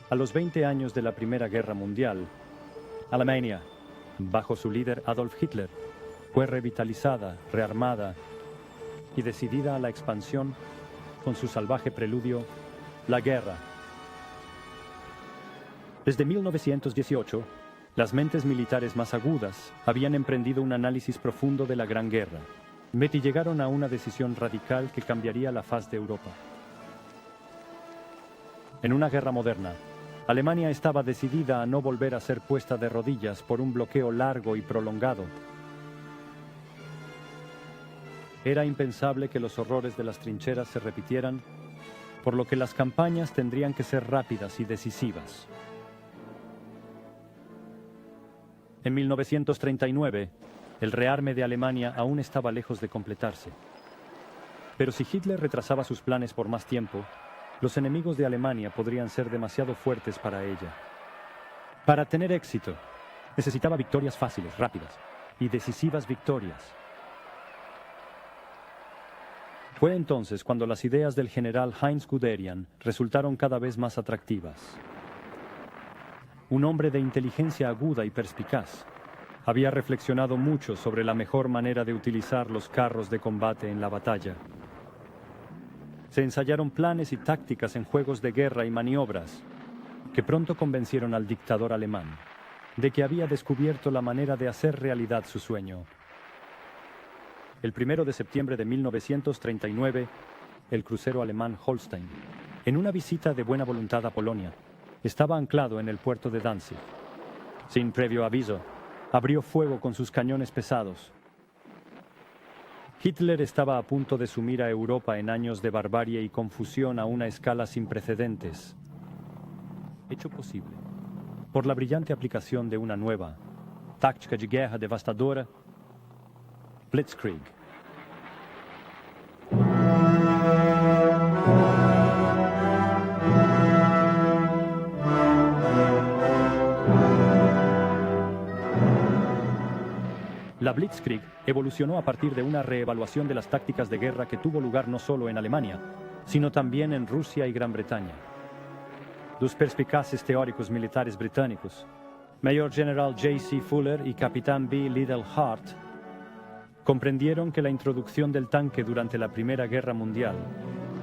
A los 20 años de la Primera Guerra Mundial, Alemania, bajo su líder Adolf Hitler, fue revitalizada, rearmada y decidida a la expansión con su salvaje preludio, la guerra. Desde 1918, las mentes militares más agudas habían emprendido un análisis profundo de la Gran Guerra y llegaron a una decisión radical que cambiaría la faz de Europa. En una guerra moderna, Alemania estaba decidida a no volver a ser puesta de rodillas por un bloqueo largo y prolongado. Era impensable que los horrores de las trincheras se repitieran, por lo que las campañas tendrían que ser rápidas y decisivas. En 1939, el rearme de Alemania aún estaba lejos de completarse. Pero si Hitler retrasaba sus planes por más tiempo, los enemigos de Alemania podrían ser demasiado fuertes para ella. Para tener éxito, necesitaba victorias fáciles, rápidas y decisivas victorias. Fue entonces cuando las ideas del general Heinz Guderian resultaron cada vez más atractivas. Un hombre de inteligencia aguda y perspicaz, había reflexionado mucho sobre la mejor manera de utilizar los carros de combate en la batalla. Se ensayaron planes y tácticas en juegos de guerra y maniobras que pronto convencieron al dictador alemán de que había descubierto la manera de hacer realidad su sueño. El 1 de septiembre de 1939, el crucero alemán Holstein, en una visita de buena voluntad a Polonia, estaba anclado en el puerto de Danzig. Sin previo aviso, abrió fuego con sus cañones pesados. Hitler estaba a punto de sumir a Europa en años de barbarie y confusión a una escala sin precedentes. Hecho posible por la brillante aplicación de una nueva táctica de guerra devastadora, Blitzkrieg. La Blitzkrieg evolucionó a partir de una reevaluación de las tácticas de guerra que tuvo lugar no solo en Alemania, sino también en Rusia y Gran Bretaña. Los perspicaces teóricos militares británicos, Mayor General J.C. Fuller y Capitán B. Liddell Hart, comprendieron que la introducción del tanque durante la Primera Guerra Mundial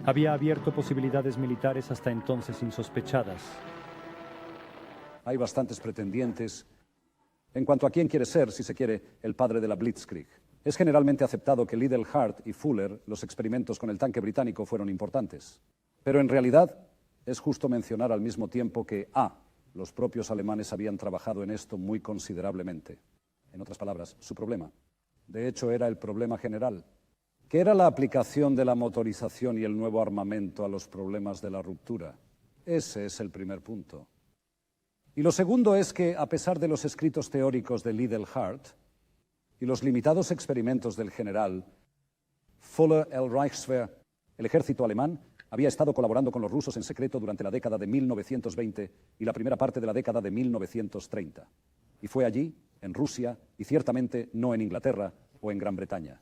había abierto posibilidades militares hasta entonces insospechadas. Hay bastantes pretendientes en cuanto a quién quiere ser, si se quiere, el padre de la Blitzkrieg. Es generalmente aceptado que Liddell Hart y Fuller, los experimentos con el tanque británico, fueron importantes. Pero en realidad es justo mencionar al mismo tiempo que los propios alemanes habían trabajado en esto muy considerablemente. En otras palabras, su problema. De hecho, era el problema general, que era la aplicación de la motorización y el nuevo armamento a los problemas de la ruptura. Ese es el primer punto. Y lo segundo es que, a pesar de los escritos teóricos de Liddell Hart y los limitados experimentos del general Fuller, el Reichswehr, el ejército alemán había estado colaborando con los rusos en secreto durante la década de 1920 y la primera parte de la década de 1930. Y fue allí, en Rusia, y ciertamente no en Inglaterra o en Gran Bretaña,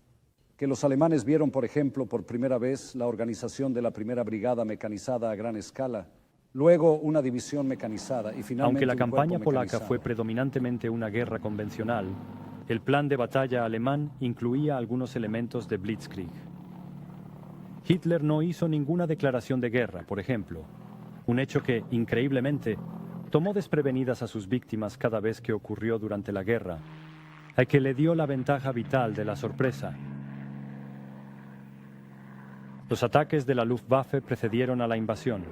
que los alemanes vieron, por ejemplo, por primera vez la organización de la primera brigada mecanizada a gran escala, luego una división mecanizada y finalmente Aunque la un campaña cuerpo polaca mecanizado. fue predominantemente una guerra convencional, el plan de batalla alemán incluía algunos elementos de Blitzkrieg. Hitler no hizo ninguna declaración de guerra, por ejemplo, un hecho que, increíblemente, tomó desprevenidas a sus víctimas cada vez que ocurrió durante la guerra, a que le dio la ventaja vital de la sorpresa. Los ataques de la Luftwaffe precedieron a la invasión.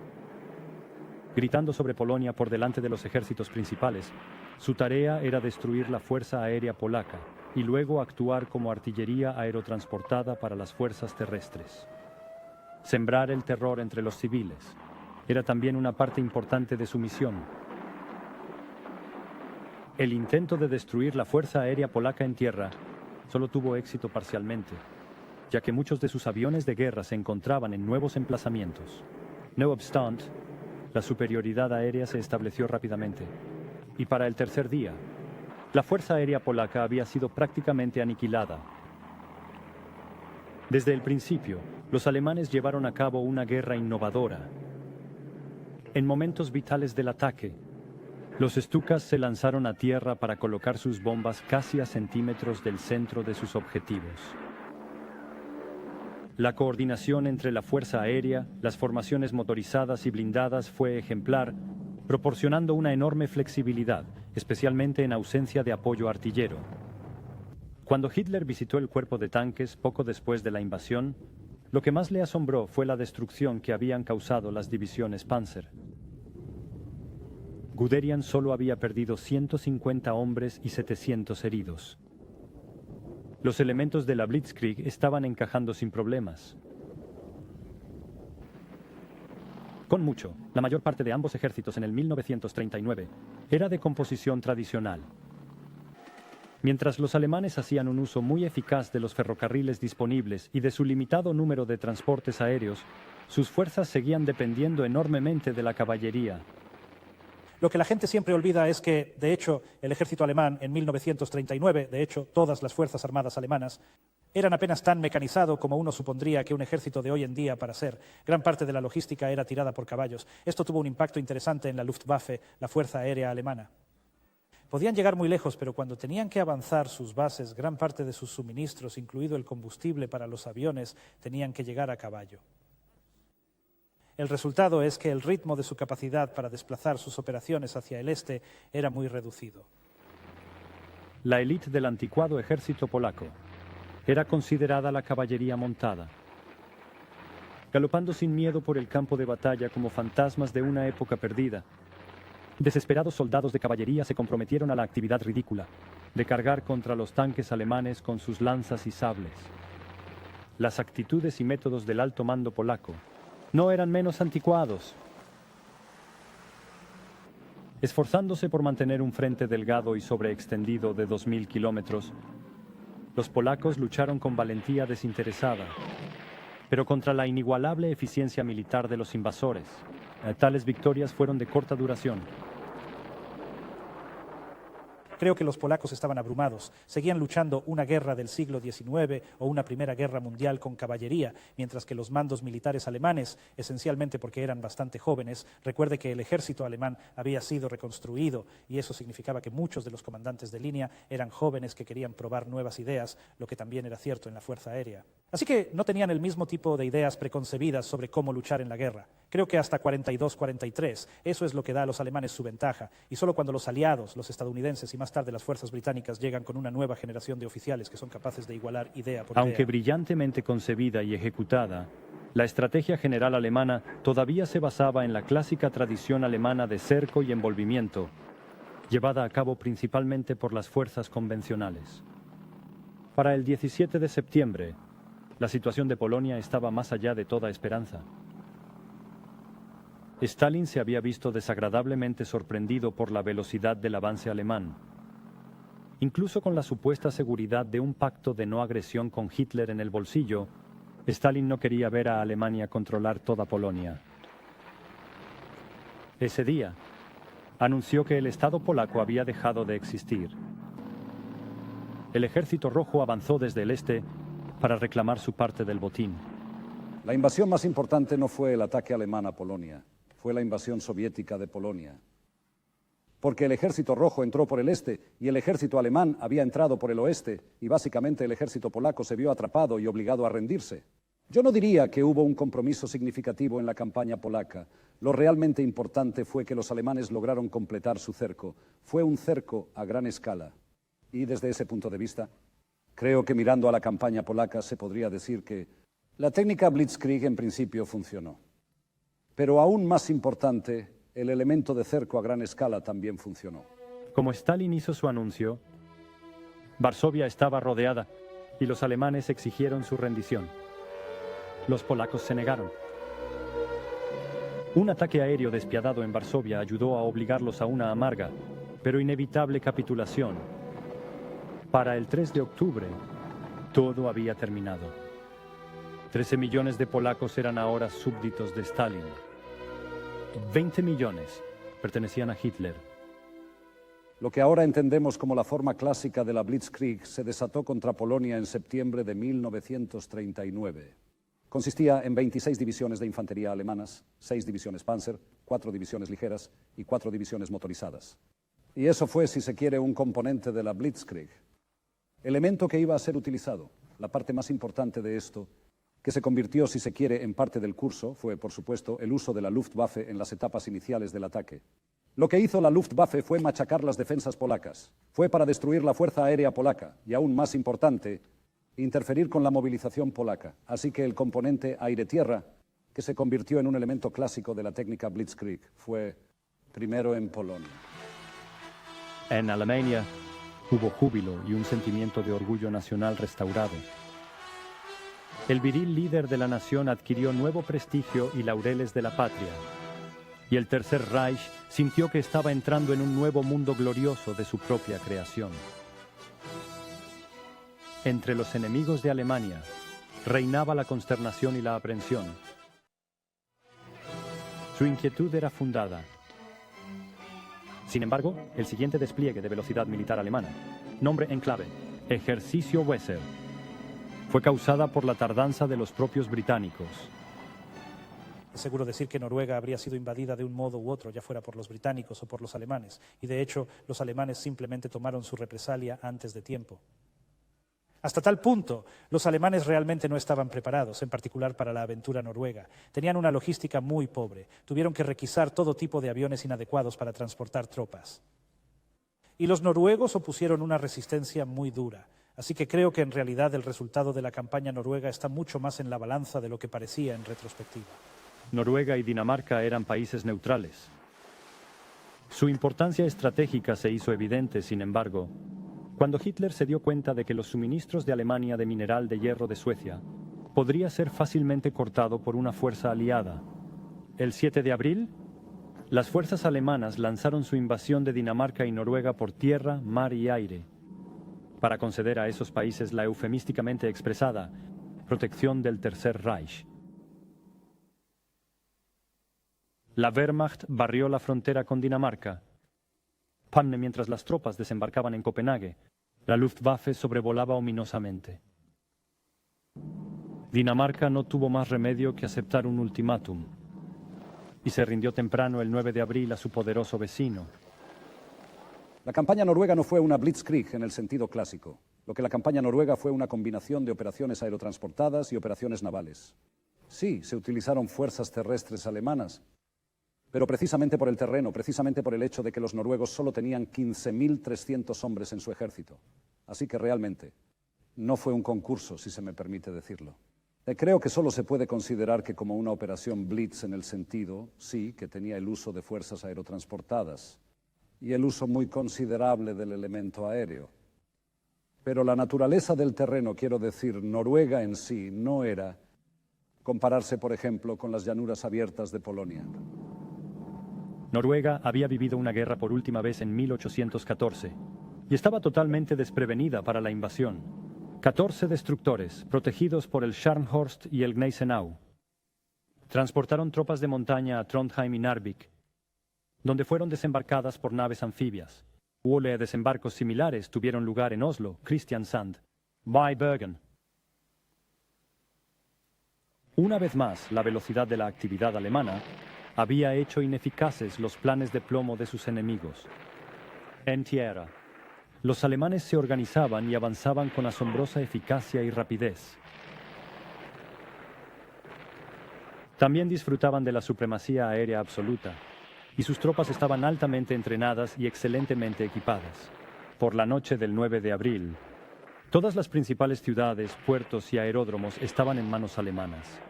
Gritando sobre Polonia por delante de los ejércitos principales, su tarea era destruir la fuerza aérea polaca y luego actuar como artillería aerotransportada para las fuerzas terrestres. Sembrar el terror entre los civiles era también una parte importante de su misión. El intento de destruir la fuerza aérea polaca en tierra solo tuvo éxito parcialmente, ya que muchos de sus aviones de guerra se encontraban en nuevos emplazamientos. No obstante, la superioridad aérea se estableció rápidamente, y para el tercer día, la fuerza aérea polaca había sido prácticamente aniquilada. Desde el principio, los alemanes llevaron a cabo una guerra innovadora. En momentos vitales del ataque, los Stukas se lanzaron a tierra para colocar sus bombas casi a centímetros del centro de sus objetivos. La coordinación entre la Fuerza Aérea, las formaciones motorizadas y blindadas fue ejemplar, proporcionando una enorme flexibilidad, especialmente en ausencia de apoyo artillero. Cuando Hitler visitó el cuerpo de tanques poco después de la invasión, lo que más le asombró fue la destrucción que habían causado las divisiones Panzer. Guderian solo había perdido 150 hombres y 700 heridos. Los elementos de la Blitzkrieg estaban encajando sin problemas. Con mucho, la mayor parte de ambos ejércitos en el 1939 era de composición tradicional. Mientras los alemanes hacían un uso muy eficaz de los ferrocarriles disponibles y de su limitado número de transportes aéreos, sus fuerzas seguían dependiendo enormemente de la caballería. Lo que la gente siempre olvida es que, de hecho, el ejército alemán en 1939, de hecho, todas las fuerzas armadas alemanas, eran apenas tan mecanizado como uno supondría que un ejército de hoy en día para ser. Gran parte de la logística era tirada por caballos. Esto tuvo un impacto interesante en la Luftwaffe, la Fuerza Aérea Alemana. Podían llegar muy lejos, pero cuando tenían que avanzar sus bases, gran parte de sus suministros, incluido el combustible para los aviones, tenían que llegar a caballo. El resultado es que el ritmo de su capacidad para desplazar sus operaciones hacia el este era muy reducido. La élite del anticuado ejército polaco era considerada la caballería montada. Galopando sin miedo por el campo de batalla como fantasmas de una época perdida, desesperados soldados de caballería se comprometieron a la actividad ridícula de cargar contra los tanques alemanes con sus lanzas y sables. Las actitudes y métodos del alto mando polaco no eran menos anticuados. Esforzándose por mantener un frente delgado y sobreextendido de 2000 kilómetros, los polacos lucharon con valentía desinteresada, pero contra la inigualable eficiencia militar de los invasores. Tales victorias fueron de corta duración. Creo que los polacos estaban abrumados. Seguían luchando una guerra del siglo XIX o una primera guerra mundial con caballería, mientras que los mandos militares alemanes, esencialmente porque eran bastante jóvenes, recuerde que el ejército alemán había sido reconstruido y eso significaba que muchos de los comandantes de línea eran jóvenes que querían probar nuevas ideas, lo que también era cierto en la Fuerza Aérea. Así que no tenían el mismo tipo de ideas preconcebidas sobre cómo luchar en la guerra. Creo que hasta 42-43, eso es lo que da a los alemanes su ventaja, y solo cuando los aliados, los estadounidenses y más tarde las fuerzas británicas llegan con una nueva generación de oficiales que son capaces de igualar idea por idea. Aunque brillantemente concebida y ejecutada, la estrategia general alemana todavía se basaba en la clásica tradición alemana de cerco y envolvimiento, llevada a cabo principalmente por las fuerzas convencionales. Para el 17 de septiembre, la situación de Polonia estaba más allá de toda esperanza. Stalin se había visto desagradablemente sorprendido por la velocidad del avance alemán. Incluso con la supuesta seguridad de un pacto de no agresión con Hitler en el bolsillo, Stalin no quería ver a Alemania controlar toda Polonia. Ese día, anunció que el Estado polaco había dejado de existir. El Ejército Rojo avanzó desde el este para reclamar su parte del botín. La invasión más importante no fue el ataque alemán a Polonia, fue la invasión soviética de Polonia. Porque el Ejército Rojo entró por el este y el ejército alemán había entrado por el oeste y básicamente el ejército polaco se vio atrapado y obligado a rendirse. Yo no diría que hubo un compromiso significativo en la campaña polaca. Lo realmente importante fue que los alemanes lograron completar su cerco. Fue un cerco a gran escala. Y desde ese punto de vista, creo que mirando a la campaña polaca se podría decir que la técnica Blitzkrieg en principio funcionó. Pero aún más importante, el elemento de cerco a gran escala también funcionó. Como Stalin hizo su anuncio, Varsovia estaba rodeada y los alemanes exigieron su rendición. Los polacos se negaron. Un ataque aéreo despiadado en Varsovia ayudó a obligarlos a una amarga, pero inevitable capitulación. Para el 3 de octubre, todo había terminado. 13 millones de polacos eran ahora súbditos de Stalin. 20 millones pertenecían a Hitler. Lo que ahora entendemos como la forma clásica de la Blitzkrieg se desató contra Polonia en septiembre de 1939. Consistía en 26 divisiones de infantería alemanas, 6 divisiones Panzer, 4 divisiones ligeras y 4 divisiones motorizadas. Y eso fue, si se quiere, un componente de la Blitzkrieg. Elemento que iba a ser utilizado. La parte más importante de esto, que se convirtió, si se quiere, en parte del curso, fue, por supuesto, el uso de la Luftwaffe en las etapas iniciales del ataque. Lo que hizo la Luftwaffe fue machacar las defensas polacas. Fue para destruir la fuerza aérea polaca y, aún más importante, interferir con la movilización polaca. Así que el componente aire-tierra, que se convirtió en un elemento clásico de la técnica Blitzkrieg, fue primero en Polonia. En Alemania hubo júbilo y un sentimiento de orgullo nacional restaurado. El viril líder de la nación adquirió nuevo prestigio y laureles de la patria. Y el Tercer Reich sintió que estaba entrando en un nuevo mundo glorioso de su propia creación. Entre los enemigos de Alemania reinaba la consternación y la aprensión. Su inquietud era fundada. Sin embargo, el siguiente despliegue de velocidad militar alemana, nombre en clave, Ejercicio Weser, fue causada por la tardanza de los propios británicos. Es seguro decir que Noruega habría sido invadida de un modo u otro, ya fuera por los británicos o por los alemanes, y de hecho los alemanes simplemente tomaron su represalia antes de tiempo. Hasta tal punto, los alemanes realmente no estaban preparados, en particular para la aventura noruega. Tenían una logística muy pobre, tuvieron que requisar todo tipo de aviones inadecuados para transportar tropas. Y los noruegos opusieron una resistencia muy dura. Así que creo que en realidad el resultado de la campaña noruega está mucho más en la balanza de lo que parecía en retrospectiva. Noruega y Dinamarca eran países neutrales. Su importancia estratégica se hizo evidente, sin embargo, cuando Hitler se dio cuenta de que los suministros de Alemania de mineral de hierro de Suecia podría ser fácilmente cortado por una fuerza aliada. El 7 de abril, las fuerzas alemanas lanzaron su invasión de Dinamarca y Noruega por tierra, mar y aire, para conceder a esos países la eufemísticamente expresada protección del Tercer Reich. La Wehrmacht barrió la frontera con Dinamarca. Mientras las tropas desembarcaban en Copenhague, la Luftwaffe sobrevolaba ominosamente. Dinamarca no tuvo más remedio que aceptar un ultimátum y se rindió temprano el 9 de abril a su poderoso vecino. La campaña noruega no fue una Blitzkrieg en el sentido clásico. Lo que la campaña noruega fue una combinación de operaciones aerotransportadas y operaciones navales. Sí, se utilizaron fuerzas terrestres alemanas, pero precisamente por el terreno, precisamente por el hecho de que los noruegos solo tenían 15.300 hombres en su ejército. Así que realmente no fue un concurso, si se me permite decirlo. Creo que solo se puede considerar que como una operación Blitz en el sentido, sí, que tenía el uso de fuerzas aerotransportadas y el uso muy considerable del elemento aéreo. Pero la naturaleza del terreno, quiero decir, Noruega en sí, no era compararse, por ejemplo, con las llanuras abiertas de Polonia. Noruega había vivido una guerra por última vez en 1814 y estaba totalmente desprevenida para la invasión. 14 destructores, protegidos por el Scharnhorst y el Gneisenau, transportaron tropas de montaña a Trondheim y Narvik, donde fueron desembarcadas por naves anfibias. Desembarcos similares tuvieron lugar en Oslo, Kristiansand, y Bergen. Una vez más, la velocidad de la actividad alemana había hecho ineficaces los planes de plomo de sus enemigos. En tierra, los alemanes se organizaban y avanzaban con asombrosa eficacia y rapidez. También disfrutaban de la supremacía aérea absoluta, y sus tropas estaban altamente entrenadas y excelentemente equipadas. Por la noche del 9 de abril, todas las principales ciudades, puertos y aeródromos estaban en manos alemanas.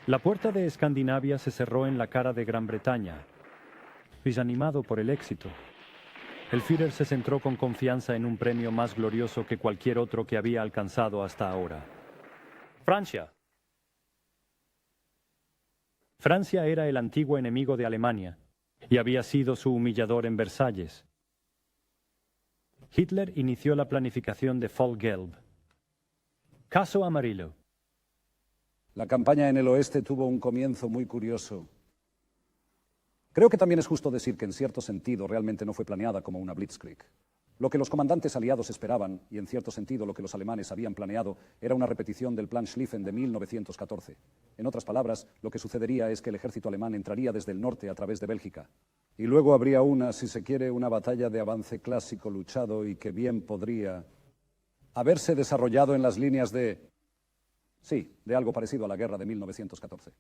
La puerta de Escandinavia se cerró en la cara de Gran Bretaña. Desanimado por el éxito, el Führer se centró con confianza en un premio más glorioso que cualquier otro que había alcanzado hasta ahora. Francia. Francia era el antiguo enemigo de Alemania y había sido su humillador en Versalles. Hitler inició la planificación de Fall Gelb. Caso Amarillo. La campaña en el oeste tuvo un comienzo muy curioso. Creo que también es justo decir que en cierto sentido realmente no fue planeada como una Blitzkrieg. Lo que los comandantes aliados esperaban, y en cierto sentido lo que los alemanes habían planeado, era una repetición del Plan Schlieffen de 1914. En otras palabras, lo que sucedería es que el ejército alemán entraría desde el norte a través de Bélgica. Y luego habría si se quiere, una batalla de avance clásico luchado y que bien podría haberse desarrollado en las líneas de algo parecido a la guerra de 1914.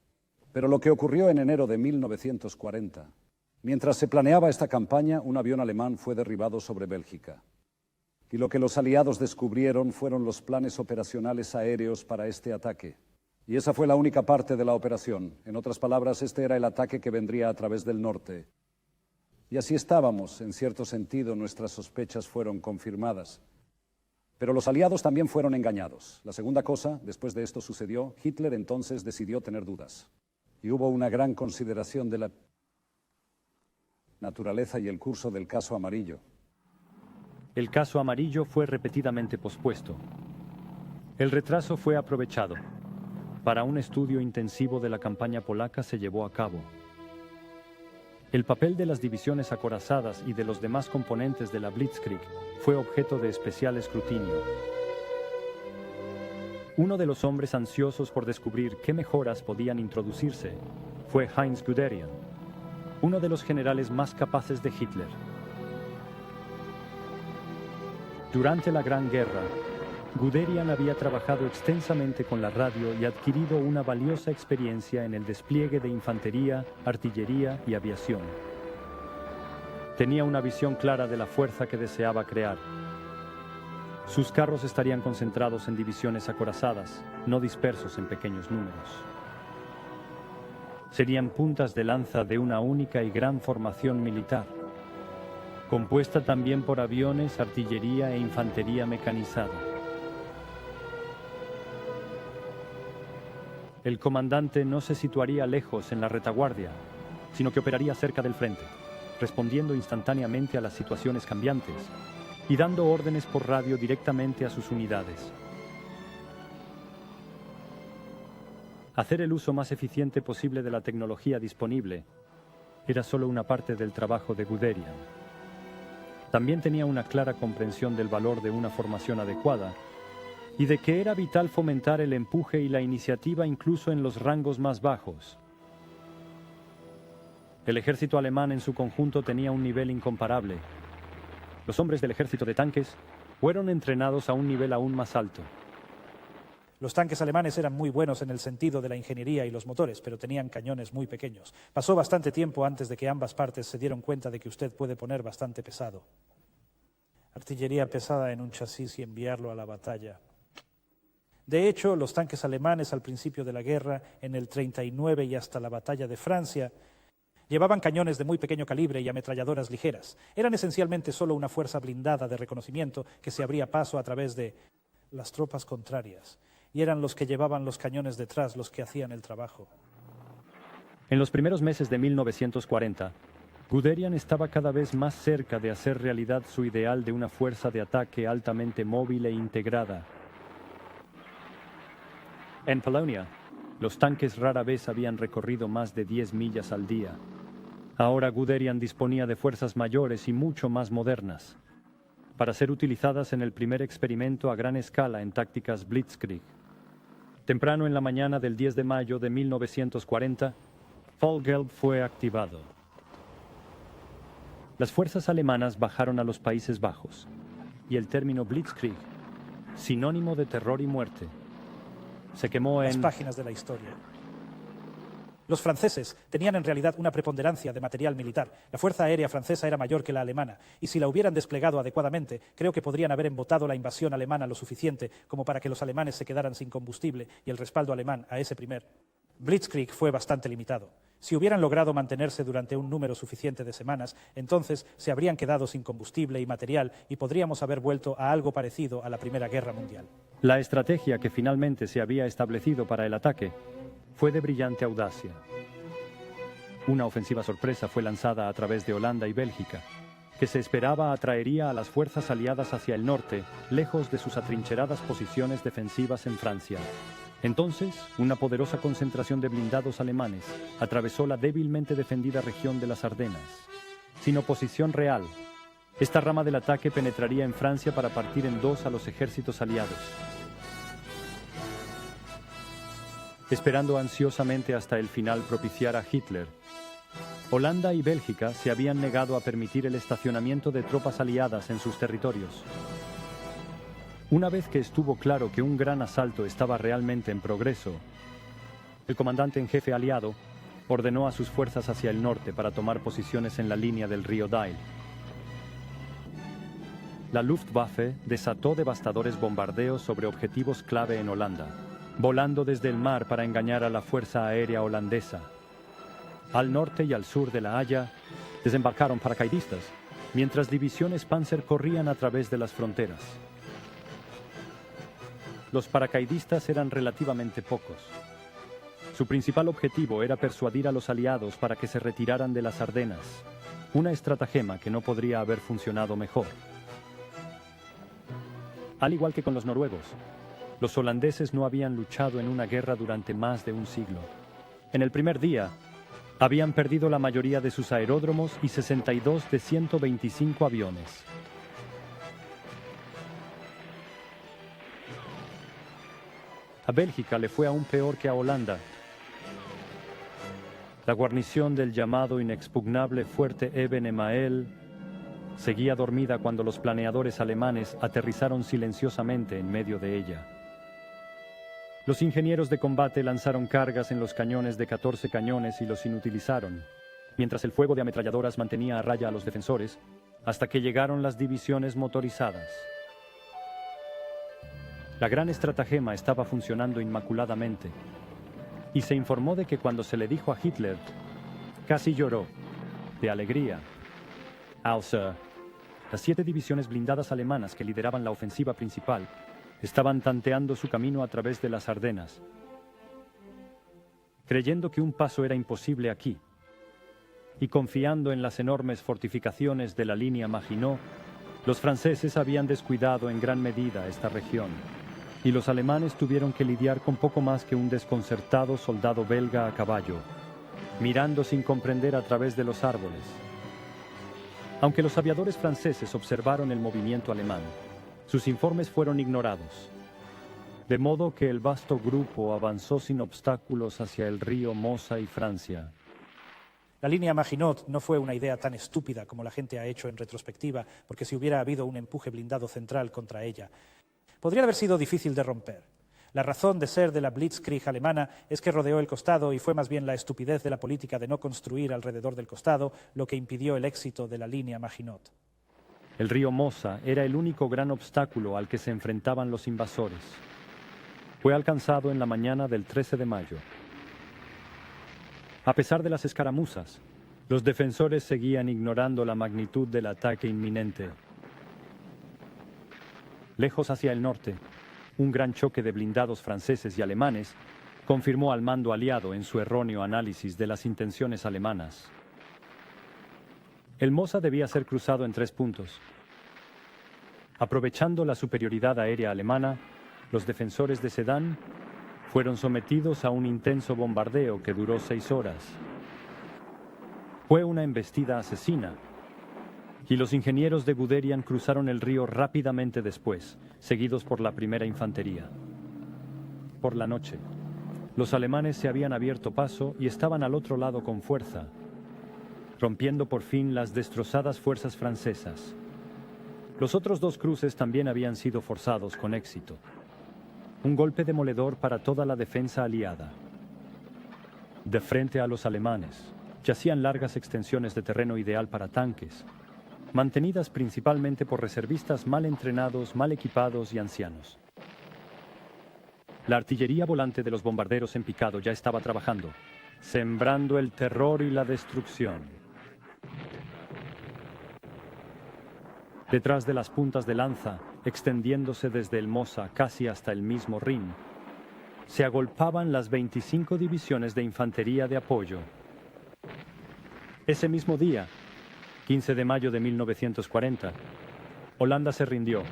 Pero lo que ocurrió en enero de 1940, mientras se planeaba esta campaña, un avión alemán fue derribado sobre Bélgica. Y lo que los aliados descubrieron fueron los planes operacionales aéreos para este ataque. Y esa fue la única parte de la operación. En otras palabras, este era el ataque que vendría a través del norte. Y así estábamos, en cierto sentido, nuestras sospechas fueron confirmadas. Pero los aliados también fueron engañados. La segunda cosa, después de esto sucedió, Hitler entonces decidió tener dudas. Y hubo una gran consideración de la naturaleza y el curso del caso amarillo. El caso amarillo fue repetidamente pospuesto. El retraso fue aprovechado. Para un estudio intensivo de la campaña polaca se llevó a cabo. El papel de las divisiones acorazadas y de los demás componentes de la Blitzkrieg fue objeto de especial escrutinio. Uno de los hombres ansiosos por descubrir qué mejoras podían introducirse fue Heinz Guderian, uno de los generales más capaces de Hitler. Durante la Gran Guerra, Guderian había trabajado extensamente con la radio y adquirido una valiosa experiencia en el despliegue de infantería, artillería y aviación. Tenía una visión clara de la fuerza que deseaba crear. Sus carros estarían concentrados en divisiones acorazadas, no dispersos en pequeños números. Serían puntas de lanza de una única y gran formación militar, compuesta también por aviones, artillería e infantería mecanizada. El comandante no se situaría lejos en la retaguardia, sino que operaría cerca del frente, respondiendo instantáneamente a las situaciones cambiantes y dando órdenes por radio directamente a sus unidades. Hacer el uso más eficiente posible de la tecnología disponible era solo una parte del trabajo de Guderian. También tenía una clara comprensión del valor de una formación adecuada y de que era vital fomentar el empuje y la iniciativa incluso en los rangos más bajos. El ejército alemán en su conjunto tenía un nivel incomparable. Los hombres del ejército de tanques fueron entrenados a un nivel aún más alto. Los tanques alemanes eran muy buenos en el sentido de la ingeniería y los motores, pero tenían cañones muy pequeños. Pasó bastante tiempo antes de que ambas partes se dieron cuenta de que usted puede poner bastante pesado. Artillería pesada en un chasis y enviarlo a la batalla. De hecho, los tanques alemanes al principio de la guerra, en el 39 y hasta la batalla de Francia, llevaban cañones de muy pequeño calibre y ametralladoras ligeras. Eran esencialmente solo una fuerza blindada de reconocimiento que se abría paso a través de las tropas contrarias. Y eran los que llevaban los cañones detrás los que hacían el trabajo. En los primeros meses de 1940, Guderian estaba cada vez más cerca de hacer realidad su ideal de una fuerza de ataque altamente móvil e integrada. En Polonia, los tanques rara vez habían recorrido más de 10 millas al día. Ahora Guderian disponía de fuerzas mayores y mucho más modernas, para ser utilizadas en el primer experimento a gran escala en tácticas Blitzkrieg. Temprano en la mañana del 10 de mayo de 1940, Fallgelb fue activado. Las fuerzas alemanas bajaron a los Países Bajos, y el término Blitzkrieg, sinónimo de terror y muerte, se quemó en las páginas de la historia. Los franceses tenían en realidad una preponderancia de material militar. La fuerza aérea francesa era mayor que la alemana, y si la hubieran desplegado adecuadamente, creo que podrían haber embotado la invasión alemana lo suficiente como para que los alemanes se quedaran sin combustible y el respaldo alemán a ese primer Blitzkrieg fue bastante limitado. Si hubieran logrado mantenerse durante un número suficiente de semanas, entonces se habrían quedado sin combustible y material y podríamos haber vuelto a algo parecido a la Primera Guerra Mundial. La estrategia que finalmente se había establecido para el ataque fue de brillante audacia. Una ofensiva sorpresa fue lanzada a través de Holanda y Bélgica, que se esperaba atraería a las fuerzas aliadas hacia el norte, lejos de sus atrincheradas posiciones defensivas en Francia. Entonces, una poderosa concentración de blindados alemanes atravesó la débilmente defendida región de las Ardenas. Sin oposición real, Esta rama del ataque penetraría en Francia para partir en dos a los ejércitos aliados. Esperando ansiosamente hasta el final propiciar a Hitler, Holanda y Bélgica se habían negado a permitir el estacionamiento de tropas aliadas en sus territorios. Una vez que estuvo claro que un gran asalto estaba realmente en progreso, el comandante en jefe aliado ordenó a sus fuerzas hacia el norte para tomar posiciones en la línea del río Dyle. La Luftwaffe desató devastadores bombardeos sobre objetivos clave en Holanda, volando desde el mar para engañar a la fuerza aérea holandesa. Al norte y al sur de La Haya desembarcaron paracaidistas, mientras divisiones Panzer corrían a través de las fronteras. Los paracaidistas eran relativamente pocos. Su principal objetivo era persuadir a los aliados para que se retiraran de las Ardenas, una estratagema que no podría haber funcionado mejor. Al igual que con los noruegos, los holandeses no habían luchado en una guerra durante más de un siglo. En el primer día, habían perdido la mayoría de sus aeródromos y 62 de 125 aviones. A Bélgica le fue aún peor que a Holanda. La guarnición del llamado inexpugnable fuerte Eben Emael seguía dormida cuando los planeadores alemanes aterrizaron silenciosamente en medio de ella. Los ingenieros de combate lanzaron cargas en los cañones de 14 cañones y los inutilizaron, mientras el fuego de ametralladoras mantenía a raya a los defensores, hasta que llegaron las divisiones motorizadas. La gran estratagema estaba funcionando inmaculadamente, y se informó de que cuando se le dijo a Hitler, casi lloró, de alegría. Also, las 7 divisiones blindadas alemanas que lideraban la ofensiva principal estaban tanteando su camino a través de las Ardenas, creyendo que un paso era imposible aquí, y confiando en las enormes fortificaciones de la línea Maginot, los franceses habían descuidado en gran medida esta región, y los alemanes tuvieron que lidiar con poco más que un desconcertado soldado belga a caballo, mirando sin comprender a través de los árboles. Aunque los aviadores franceses observaron el movimiento alemán, sus informes fueron ignorados, de modo que el vasto grupo avanzó sin obstáculos hacia el río Mosa y Francia. La línea Maginot no fue una idea tan estúpida como la gente ha hecho en retrospectiva, porque si hubiera habido un empuje blindado central contra ella, podría haber sido difícil de romper. La razón de ser de la Blitzkrieg alemana es que rodeó el costado y fue más bien la estupidez de la política de no construir alrededor del costado lo que impidió el éxito de la línea Maginot. El río Mosa era el único gran obstáculo al que se enfrentaban los invasores. Fue alcanzado en la mañana del 13 de mayo. A pesar de las escaramuzas, los defensores seguían ignorando la magnitud del ataque inminente. Lejos hacia el norte, un gran choque de blindados franceses y alemanes confirmó al mando aliado en su erróneo análisis de las intenciones alemanas. El Mosa debía ser cruzado en 3 puntos. Aprovechando la superioridad aérea alemana, los defensores de Sedan fueron sometidos a un intenso bombardeo que duró 6 horas. Fue una embestida asesina, y los ingenieros de Guderian cruzaron el río rápidamente después, seguidos por la primera infantería. Por la noche, los alemanes se habían abierto paso y estaban al otro lado con fuerza, rompiendo por fin las destrozadas fuerzas francesas. Los otros 2 cruces también habían sido forzados con éxito. Un golpe demoledor para toda la defensa aliada. De frente a los alemanes, yacían largas extensiones de terreno ideal para tanques, mantenidas principalmente por reservistas mal entrenados, mal equipados y ancianos. La artillería volante de los bombarderos en picado ya estaba trabajando, sembrando el terror y la destrucción. Detrás de las puntas de lanza, extendiéndose desde el Mosa casi hasta el mismo Rin, se agolpaban las 25 divisiones de infantería de apoyo. Ese mismo día, 15 de mayo de 1940, Holanda se rindió.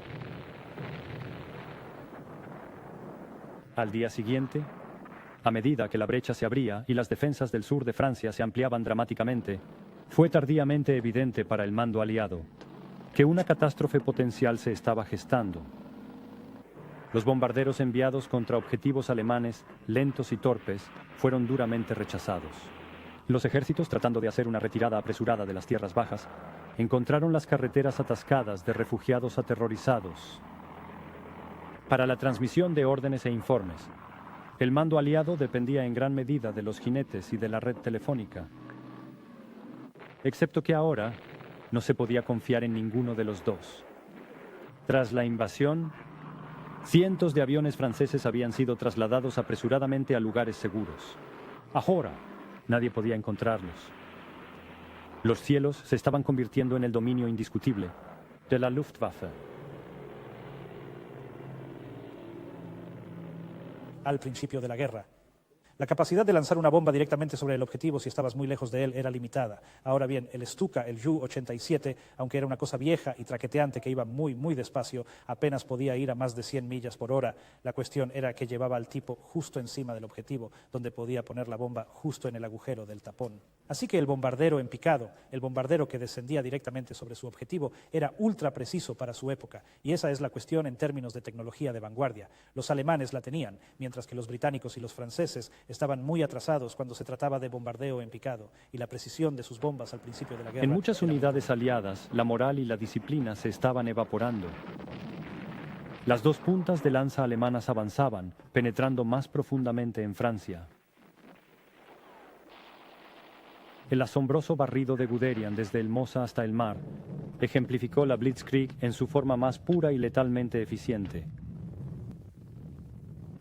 Al día siguiente, a medida que la brecha se abría y las defensas del sur de Francia se ampliaban dramáticamente, fue tardíamente evidente para el mando aliado que una catástrofe potencial se estaba gestando. Los bombarderos enviados contra objetivos alemanes, lentos y torpes, fueron duramente rechazados. Los ejércitos, tratando de hacer una retirada apresurada de las tierras bajas, encontraron las carreteras atascadas de refugiados aterrorizados. Para la transmisión de órdenes e informes, el mando aliado dependía en gran medida de los jinetes y de la red telefónica. Excepto que ahora no se podía confiar en ninguno de los dos. Tras la invasión, cientos de aviones franceses habían sido trasladados apresuradamente a lugares seguros. Ahora, nadie podía encontrarlos. Los cielos se estaban convirtiendo en el dominio indiscutible de la Luftwaffe. Al principio de la guerra. La capacidad de lanzar una bomba directamente sobre el objetivo si estabas muy lejos de él era limitada. Ahora bien, el Stuka, el Ju-87, aunque era una cosa vieja y traqueteante que iba muy despacio, apenas podía ir a más de 100 millas por hora. La cuestión era que llevaba al tipo justo encima del objetivo, donde podía poner la bomba justo en el agujero del tapón. Así que el bombardero en picado, el bombardero que descendía directamente sobre su objetivo, era ultra preciso para su época. Y esa es la cuestión en términos de tecnología de vanguardia. Los alemanes la tenían, mientras que los británicos y los franceses estaban muy atrasados cuando se trataba de bombardeo en picado y la precisión de sus bombas al principio de la guerra. En muchas unidades aliadas, la moral y la disciplina se estaban evaporando. Las dos puntas de lanza alemanas avanzaban, penetrando más profundamente en Francia. El asombroso barrido de Guderian desde el Mosa hasta el mar ejemplificó la Blitzkrieg en su forma más pura y letalmente eficiente.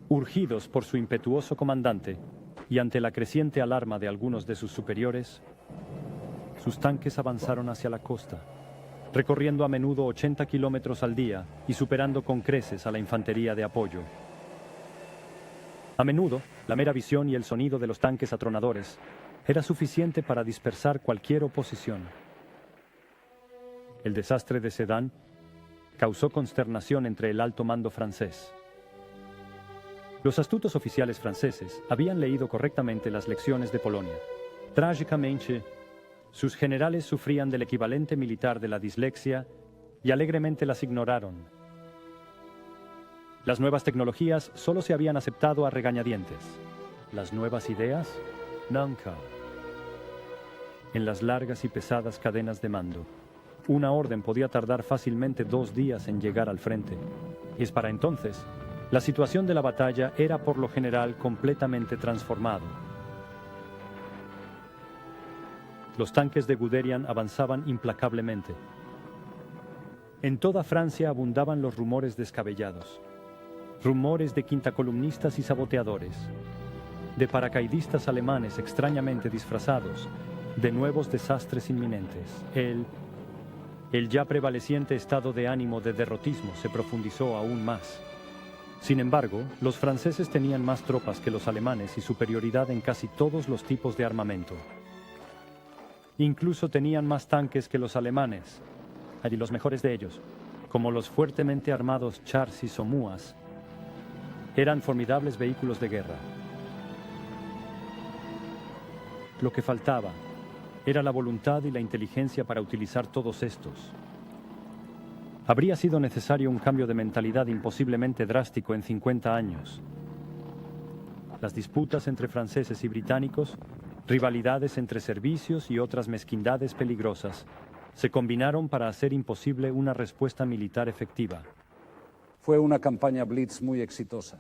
Urgidos por su impetuoso comandante y ante la creciente alarma de algunos de sus superiores, sus tanques avanzaron hacia la costa, recorriendo a menudo 80 kilómetros al día y superando con creces a la infantería de apoyo. A menudo, la mera visión y el sonido de los tanques atronadores era suficiente para dispersar cualquier oposición. El desastre de Sedan causó consternación entre el alto mando francés. Los astutos oficiales franceses habían leído correctamente las lecciones de Polonia. Trágicamente, sus generales sufrían del equivalente militar de la dislexia y alegremente las ignoraron. Las nuevas tecnologías solo se habían aceptado a regañadientes. Las nuevas ideas, nunca. En las largas y pesadas cadenas de mando, una orden podía tardar fácilmente 2 días en llegar al frente. Y es para entonces, la situación de la batalla era por lo general completamente transformado. Los tanques de Guderian avanzaban implacablemente. En toda Francia abundaban los rumores descabellados. Rumores de quintacolumnistas y saboteadores, de paracaidistas alemanes extrañamente disfrazados, de nuevos desastres inminentes. El ya prevaleciente estado de ánimo de derrotismo se profundizó aún más. Sin embargo, los franceses tenían más tropas que los alemanes y superioridad en casi todos los tipos de armamento. Incluso tenían más tanques que los alemanes, y los mejores de ellos, como los fuertemente armados Chars y Somuas, eran formidables vehículos de guerra. Lo que faltaba era la voluntad y la inteligencia para utilizar todos estos. Habría sido necesario un cambio de mentalidad imposiblemente drástico en 50 años. Las disputas entre franceses y británicos, rivalidades entre servicios y otras mezquindades peligrosas, se combinaron para hacer imposible una respuesta militar efectiva. Fue una campaña Blitz muy exitosa.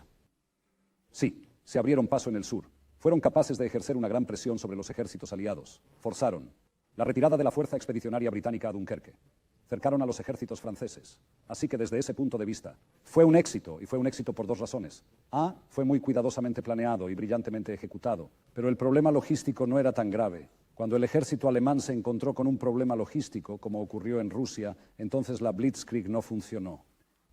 Sí, se abrieron paso en el sur. Fueron capaces de ejercer una gran presión sobre los ejércitos aliados. Forzaron la retirada de la fuerza expedicionaria británica a Dunkerque. Cercaron a los ejércitos franceses. Así que desde ese punto de vista, fue un éxito, y fue un éxito por 2 razones. A, fue muy cuidadosamente planeado y brillantemente ejecutado, pero el problema logístico no era tan grave. Cuando el ejército alemán se encontró con un problema logístico, como ocurrió en Rusia, entonces la Blitzkrieg no funcionó.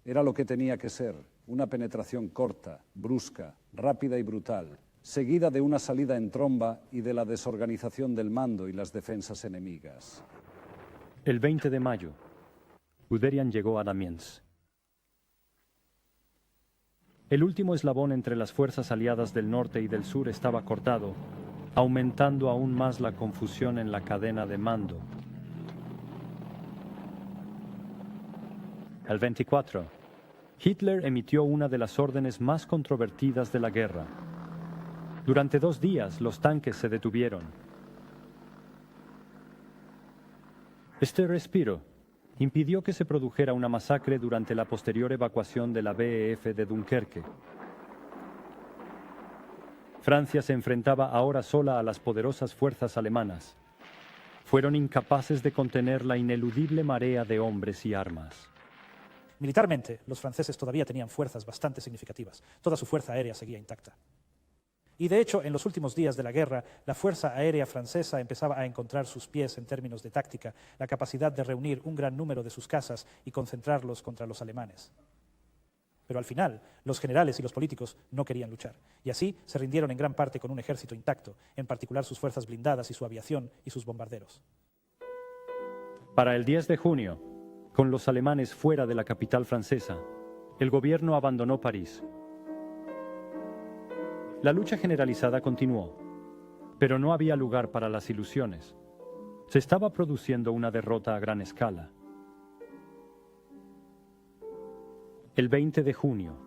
Era lo que tenía que ser, una penetración corta, brusca, rápida y brutal, seguida de una salida en tromba y de la desorganización del mando y las defensas enemigas. El 20 de mayo, Guderian llegó a Damiens. El último eslabón entre las fuerzas aliadas del norte y del sur estaba cortado, aumentando aún más la confusión en la cadena de mando. El 24, Hitler emitió una de las órdenes más controvertidas de la guerra. Durante 2 días los tanques se detuvieron. Este respiro impidió que se produjera una masacre durante la posterior evacuación de la BEF de Dunkerque. Francia se enfrentaba ahora sola a las poderosas fuerzas alemanas. Fueron incapaces de contener la ineludible marea de hombres y armas. Militarmente, los franceses todavía tenían fuerzas bastante significativas. Toda su fuerza aérea seguía intacta. Y de hecho, en los últimos días de la guerra, la Fuerza Aérea Francesa empezaba a encontrar sus pies en términos de táctica, la capacidad de reunir un gran número de sus cazas y concentrarlos contra los alemanes. Pero al final, los generales y los políticos no querían luchar, y así se rindieron en gran parte con un ejército intacto, en particular sus fuerzas blindadas y su aviación y sus bombarderos. Para el 10 de junio, con los alemanes fuera de la capital francesa, el gobierno abandonó París. La lucha generalizada continuó, pero no había lugar para las ilusiones. Se estaba produciendo una derrota a gran escala. El 20 de junio,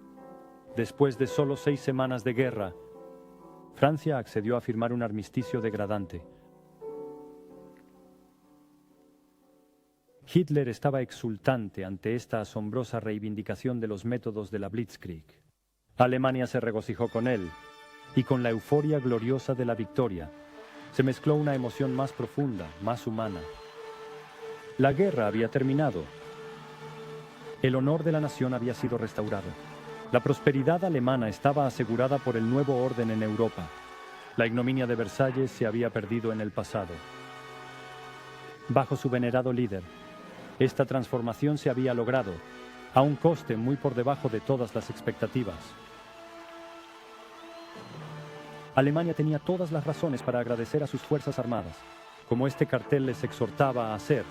después de solo 6 semanas de guerra, Francia accedió a firmar un armisticio degradante. Hitler estaba exultante ante esta asombrosa reivindicación de los métodos de la Blitzkrieg. Alemania se regocijó con él, y con la euforia gloriosa de la victoria se mezcló una emoción más profunda, más humana. La guerra había terminado. El honor de la nación había sido restaurado. La prosperidad alemana estaba asegurada por el nuevo orden en Europa. La ignominia de Versalles se había perdido en el pasado. Bajo su venerado líder, esta transformación se había logrado, a un coste muy por debajo de todas las expectativas. Alemania tenía todas las razones para agradecer a sus fuerzas armadas, como este cartel les exhortaba a hacer.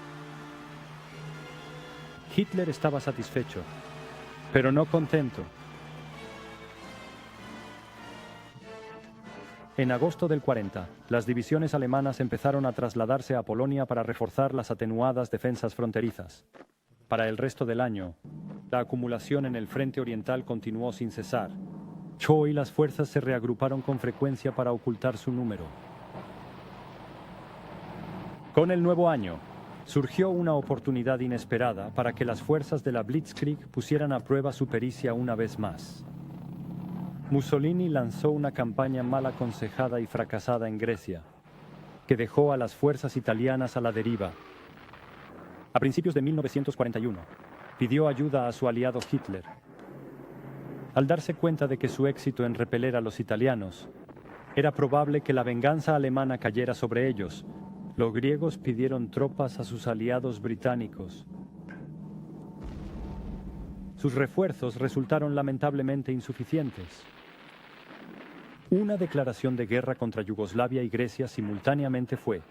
Hitler estaba satisfecho, pero no contento. En agosto del 40, las divisiones alemanas empezaron a trasladarse a Polonia para reforzar las atenuadas defensas fronterizas. Para el resto del año, la acumulación en el frente oriental continuó sin cesar. Cho y las fuerzas se reagruparon con frecuencia para ocultar su número. Con el nuevo año, surgió una oportunidad inesperada para que las fuerzas de la Blitzkrieg pusieran a prueba su pericia una vez más. Mussolini lanzó una campaña mal aconsejada y fracasada en Grecia, que dejó a las fuerzas italianas a la deriva. A principios de 1941, pidió ayuda a su aliado Hitler. Al darse cuenta de que su éxito en repeler a los italianos era probable que la venganza alemana cayera sobre ellos, los griegos pidieron tropas a sus aliados británicos. Sus refuerzos resultaron lamentablemente insuficientes. Una declaración de guerra contra Yugoslavia y Grecia simultáneamente fue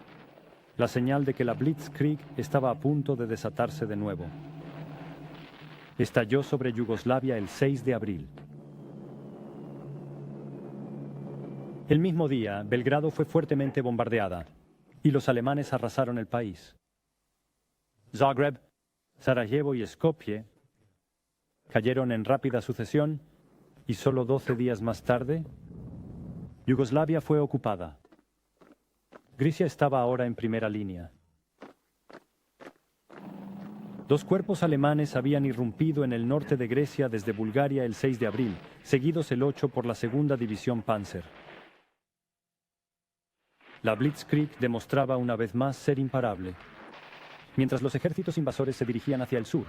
la señal de que la Blitzkrieg estaba a punto de desatarse de nuevo. Estalló sobre Yugoslavia el 6 de abril. El mismo día, Belgrado fue fuertemente bombardeada y los alemanes arrasaron el país. Zagreb, Sarajevo y Skopje cayeron en rápida sucesión y solo 12 días más tarde, Yugoslavia fue ocupada. Grecia estaba ahora en primera línea. 2 cuerpos alemanes habían irrumpido en el norte de Grecia desde Bulgaria el 6 de abril, seguidos el 8 por la segunda división Panzer. La Blitzkrieg demostraba una vez más ser imparable, mientras los ejércitos invasores se dirigían hacia el sur,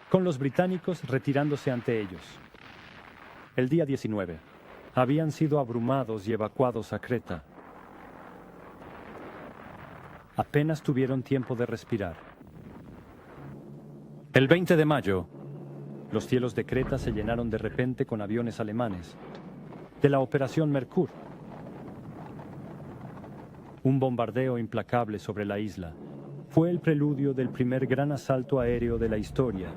con los británicos retirándose ante ellos. El día 19, habían sido abrumados y evacuados a Creta. Apenas tuvieron tiempo de respirar. El 20 de mayo, los cielos de Creta se llenaron de repente con aviones alemanes, de la Operación Merkur. Un bombardeo implacable sobre la isla fue el preludio del primer gran asalto aéreo de la historia.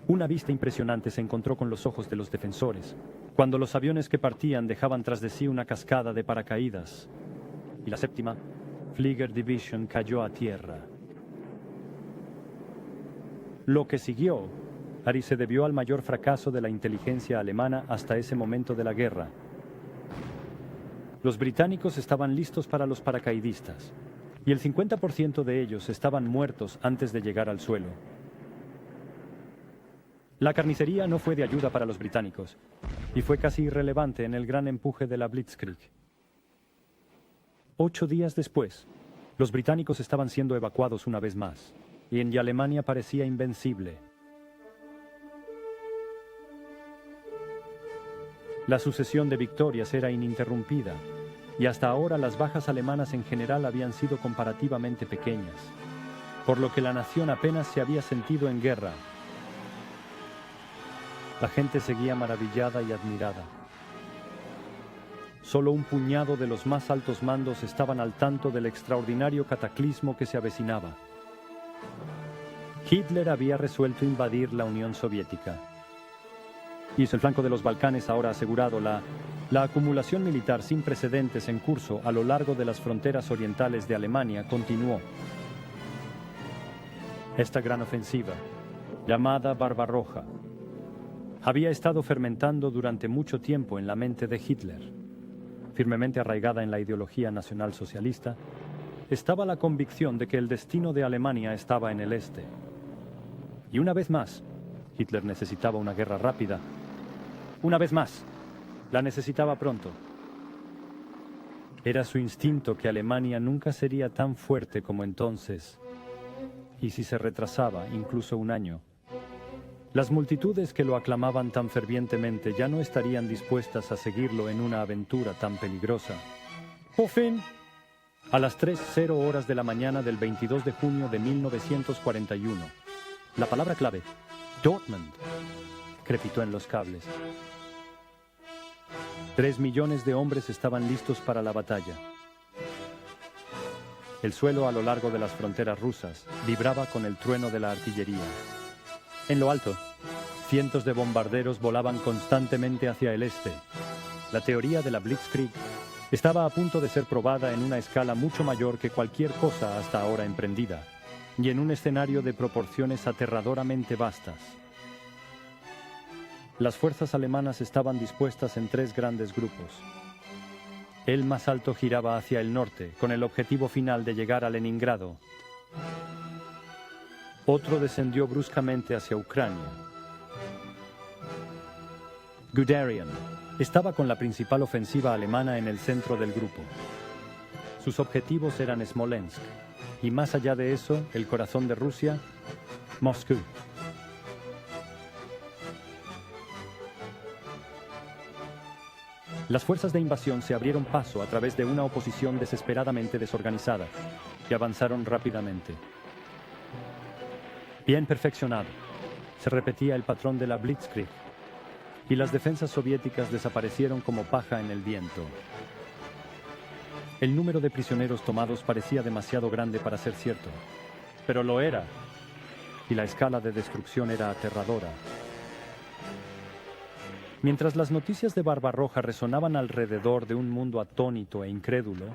Una vista impresionante se encontró con los ojos de los defensores, cuando los aviones que partían dejaban tras de sí una cascada de paracaídas, y la 7ª Flieger Division cayó a tierra. Lo que siguió se debió al mayor fracaso de la inteligencia alemana hasta ese momento de la guerra. Los británicos estaban listos para los paracaidistas, y el 50% de ellos estaban muertos antes de llegar al suelo. La carnicería no fue de ayuda para los británicos, y fue casi irrelevante en el gran empuje de la Blitzkrieg. 8 días después, los británicos estaban siendo evacuados una vez más, y Alemania parecía invencible. La sucesión de victorias era ininterrumpida, y hasta ahora las bajas alemanas en general habían sido comparativamente pequeñas, por lo que la nación apenas se había sentido en guerra. La gente seguía maravillada y admirada. Solo un puñado de los más altos mandos estaban al tanto del extraordinario cataclismo que se avecinaba. Hitler había resuelto invadir la Unión Soviética. Y el flanco de los Balcanes ahora asegurado, la acumulación militar sin precedentes en curso a lo largo de las fronteras orientales de Alemania continuó. Esta gran ofensiva, llamada Barbarroja, había estado fermentando durante mucho tiempo en la mente de Hitler. Firmemente arraigada en la ideología nacionalsocialista, estaba la convicción de que el destino de Alemania estaba en el este. Y una vez más, Hitler necesitaba una guerra rápida. Una vez más, la necesitaba pronto. Era su instinto que Alemania nunca sería tan fuerte como entonces, y si se retrasaba incluso un año, las multitudes que lo aclamaban tan fervientemente ya no estarían dispuestas a seguirlo en una aventura tan peligrosa. Por fin, a las 3:00 de la mañana del 22 de junio de 1941, la palabra clave, Dortmund, crepitó en los cables. 3 millones de hombres estaban listos para la batalla. El suelo a lo largo de las fronteras rusas vibraba con el trueno de la artillería. En lo alto, cientos de bombarderos volaban constantemente hacia el este. La teoría de la Blitzkrieg estaba a punto de ser probada en una escala mucho mayor que cualquier cosa hasta ahora emprendida, y en un escenario de proporciones aterradoramente vastas. Las fuerzas alemanas estaban dispuestas en 3 grandes grupos. El más alto giraba hacia el norte, con el objetivo final de llegar a Leningrado. Otro descendió bruscamente hacia Ucrania. Guderian estaba con la principal ofensiva alemana en el centro del grupo. Sus objetivos eran Smolensk, y más allá de eso, el corazón de Rusia, Moscú. Las fuerzas de invasión se abrieron paso a través de una oposición desesperadamente desorganizada y avanzaron rápidamente. Bien perfeccionado, se repetía el patrón de la Blitzkrieg, y las defensas soviéticas desaparecieron como paja en el viento. El número de prisioneros tomados parecía demasiado grande para ser cierto, pero lo era, y la escala de destrucción era aterradora. Mientras las noticias de Barbarroja resonaban alrededor de un mundo atónito e incrédulo,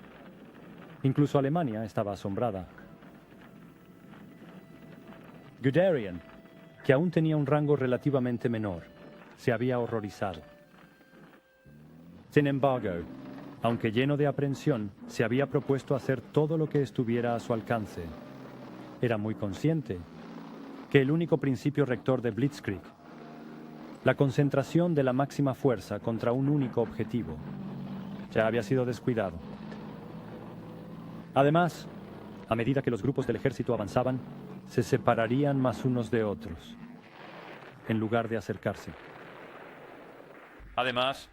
incluso Alemania estaba asombrada. Guderian, que aún tenía un rango relativamente menor, se había horrorizado. Sin embargo, aunque lleno de aprensión, se había propuesto hacer todo lo que estuviera a su alcance. Era muy consciente que el único principio rector de Blitzkrieg, la concentración de la máxima fuerza contra un único objetivo, ya había sido descuidado. Además, a medida que los grupos del ejército avanzaban, se separarían más unos de otros, en lugar de acercarse. Además,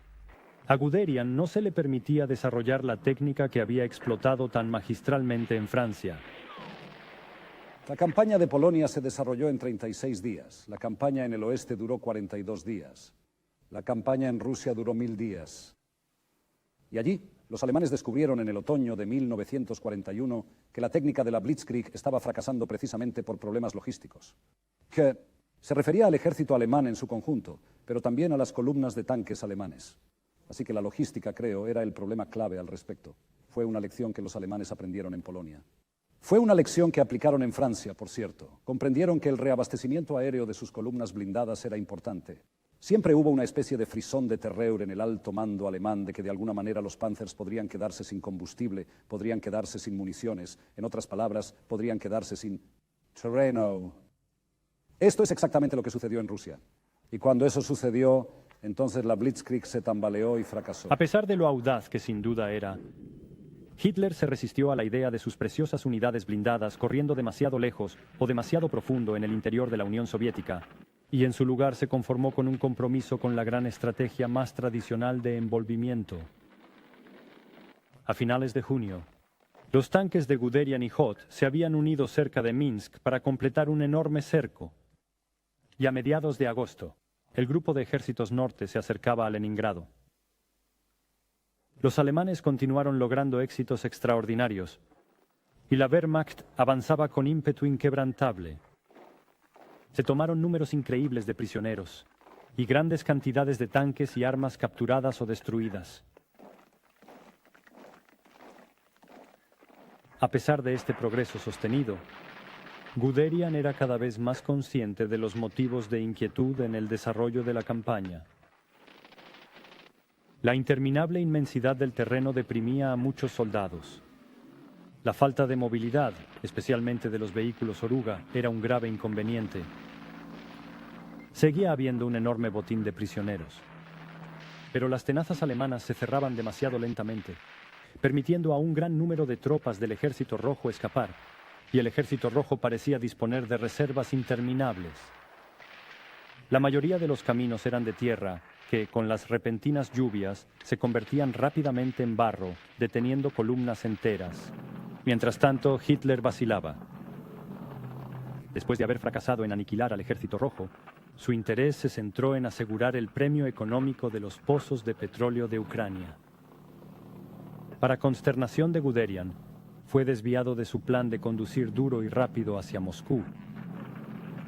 a Guderian no se le permitía desarrollar la técnica que había explotado tan magistralmente en Francia. La campaña de Polonia se desarrolló en 36 días. La campaña en el oeste duró 42 días. La campaña en Rusia duró 1000 días. Y allí, los alemanes descubrieron en el otoño de 1941 que la técnica de la Blitzkrieg estaba fracasando precisamente por problemas logísticos. Que se refería al ejército alemán en su conjunto, pero también a las columnas de tanques alemanes. Así que la logística, creo, era el problema clave al respecto. Fue una lección que los alemanes aprendieron en Polonia. Fue una lección que aplicaron en Francia, por cierto. Comprendieron que el reabastecimiento aéreo de sus columnas blindadas era importante. Siempre hubo una especie de frisón de terreur en el alto mando alemán de que de alguna manera los Panzers podrían quedarse sin combustible, podrían quedarse sin municiones, en otras palabras, podrían quedarse sin terreno. Esto es exactamente lo que sucedió en Rusia. Y cuando eso sucedió, entonces la Blitzkrieg se tambaleó y fracasó. A pesar de lo audaz que sin duda era, Hitler se resistió a la idea de sus preciosas unidades blindadas corriendo demasiado lejos o demasiado profundo en el interior de la Unión Soviética, y en su lugar se conformó con un compromiso con la gran estrategia más tradicional de envolvimiento. A finales de junio, los tanques de Guderian y Hoth se habían unido cerca de Minsk para completar un enorme cerco, y a mediados de agosto, el grupo de ejércitos norte se acercaba a Leningrado. Los alemanes continuaron logrando éxitos extraordinarios, y la Wehrmacht avanzaba con ímpetu inquebrantable. Se tomaron números increíbles de prisioneros y grandes cantidades de tanques y armas capturadas o destruidas. A pesar de este progreso sostenido, Guderian era cada vez más consciente de los motivos de inquietud en el desarrollo de la campaña. La interminable inmensidad del terreno deprimía a muchos soldados. La falta de movilidad, especialmente de los vehículos oruga, era un grave inconveniente. Seguía habiendo un enorme botín de prisioneros, pero las tenazas alemanas se cerraban demasiado lentamente, permitiendo a un gran número de tropas del Ejército Rojo escapar, y el Ejército Rojo parecía disponer de reservas interminables. La mayoría de los caminos eran de tierra, que, con las repentinas lluvias, se convertían rápidamente en barro, deteniendo columnas enteras. Mientras tanto, Hitler vacilaba. Después de haber fracasado en aniquilar al Ejército Rojo, su interés se centró en asegurar el premio económico de los pozos de petróleo de Ucrania. Para consternación de Guderian, fue desviado de su plan de conducir duro y rápido hacia Moscú,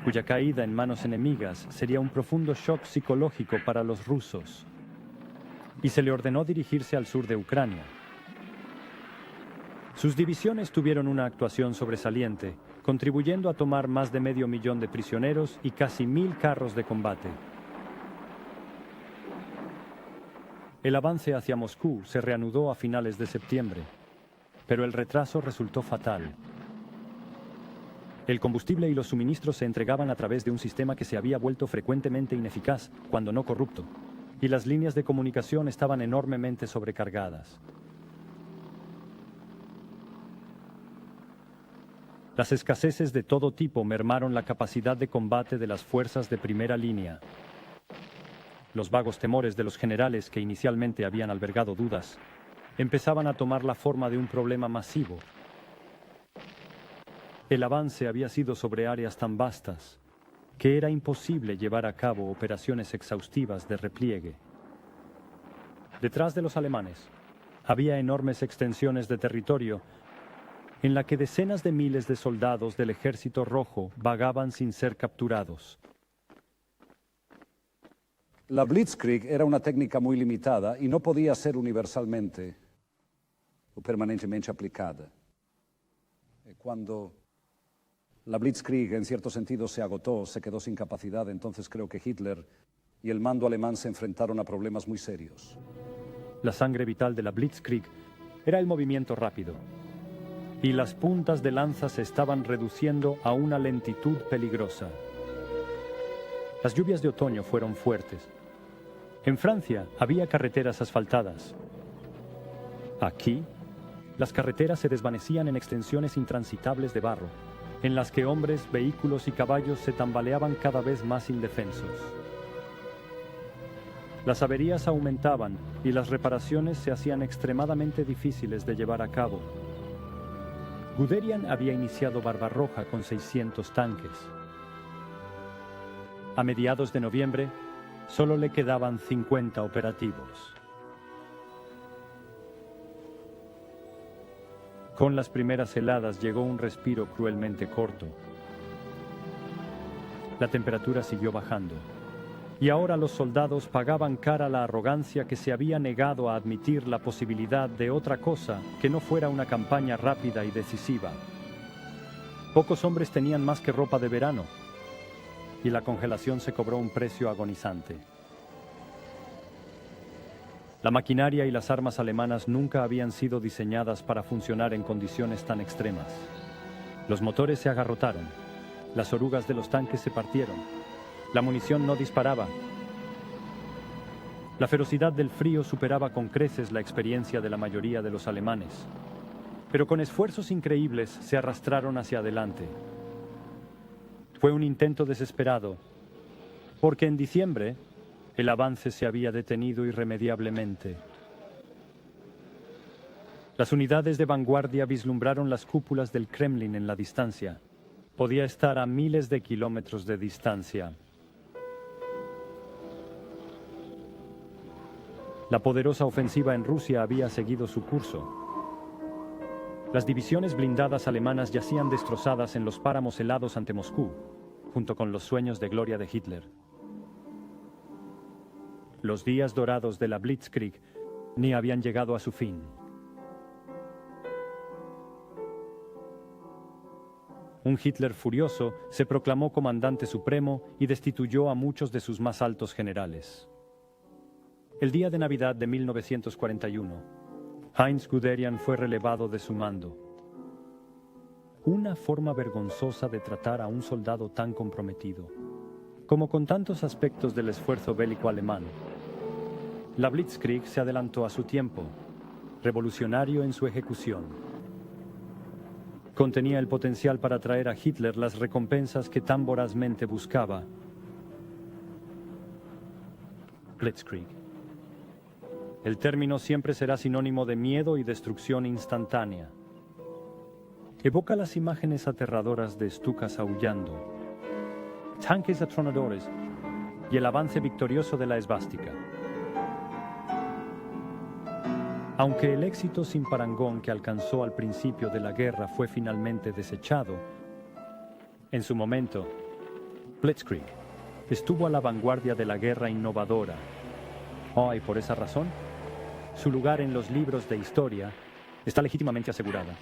cuya caída en manos enemigas sería un profundo shock psicológico para los rusos, y se le ordenó dirigirse al sur de Ucrania. Sus divisiones tuvieron una actuación sobresaliente, contribuyendo a tomar más de 500.000 de prisioneros y casi 1.000 carros de combate. El avance hacia Moscú se reanudó a finales de septiembre, pero el retraso resultó fatal. El combustible y los suministros se entregaban a través de un sistema que se había vuelto frecuentemente ineficaz, cuando no corrupto, y las líneas de comunicación estaban enormemente sobrecargadas. Las escaseces de todo tipo mermaron la capacidad de combate de las fuerzas de primera línea. Los vagos temores de los generales que inicialmente habían albergado dudas empezaban a tomar la forma de un problema masivo. El avance había sido sobre áreas tan vastas que era imposible llevar a cabo operaciones exhaustivas de repliegue. Detrás de los alemanes había enormes extensiones de territorio en la que decenas de miles de soldados del Ejército Rojo vagaban sin ser capturados. La Blitzkrieg era una técnica muy limitada y no podía ser universalmente o permanentemente aplicada. Cuando la Blitzkrieg en cierto sentido se agotó, se quedó sin capacidad, entonces creo que Hitler y el mando alemán se enfrentaron a problemas muy serios. La sangre vital de la Blitzkrieg era el movimiento rápido, y las puntas de lanza se estaban reduciendo a una lentitud peligrosa. Las lluvias de otoño fueron fuertes. En Francia había carreteras asfaltadas. Aquí, las carreteras se desvanecían en extensiones intransitables de barro, en las que hombres, vehículos y caballos se tambaleaban cada vez más indefensos. Las averías aumentaban y las reparaciones se hacían extremadamente difíciles de llevar a cabo. Guderian había iniciado Barbarroja con 600 tanques. A mediados de noviembre, solo le quedaban 50 operativos. Con las primeras heladas llegó un respiro cruelmente corto. La temperatura siguió bajando, y ahora los soldados pagaban cara la arrogancia que se había negado a admitir la posibilidad de otra cosa que no fuera una campaña rápida y decisiva. Pocos hombres tenían más que ropa de verano, y la congelación se cobró un precio agonizante. La maquinaria y las armas alemanas nunca habían sido diseñadas para funcionar en condiciones tan extremas. Los motores se agarrotaron, las orugas de los tanques se partieron, la munición no disparaba. La ferocidad del frío superaba con creces la experiencia de la mayoría de los alemanes, pero con esfuerzos increíbles se arrastraron hacia adelante. Fue un intento desesperado, porque en diciembre el avance se había detenido irremediablemente. Las unidades de vanguardia vislumbraron las cúpulas del Kremlin en la distancia. Podía estar a miles de kilómetros de distancia. La poderosa ofensiva en Rusia había seguido su curso. Las divisiones blindadas alemanas yacían destrozadas en los páramos helados ante Moscú, junto con los sueños de gloria de Hitler. Los días dorados de la Blitzkrieg ni habían llegado a su fin. Un Hitler furioso se proclamó comandante supremo y destituyó a muchos de sus más altos generales. El día de Navidad de 1941, Heinz Guderian fue relevado de su mando. Una forma vergonzosa de tratar a un soldado tan comprometido. Como con tantos aspectos del esfuerzo bélico alemán, la Blitzkrieg se adelantó a su tiempo, revolucionario en su ejecución. Contenía el potencial para traer a Hitler las recompensas que tan vorazmente buscaba. Blitzkrieg. El término siempre será sinónimo de miedo y destrucción instantánea. Evoca las imágenes aterradoras de Stukas aullando, tanques atronadores y el avance victorioso de la esvástica. Aunque el éxito sin parangón que alcanzó al principio de la guerra fue finalmente desechado, en su momento, Blitzkrieg estuvo a la vanguardia de la guerra innovadora. Y por esa razón, su lugar en los libros de historia está legítimamente asegurada.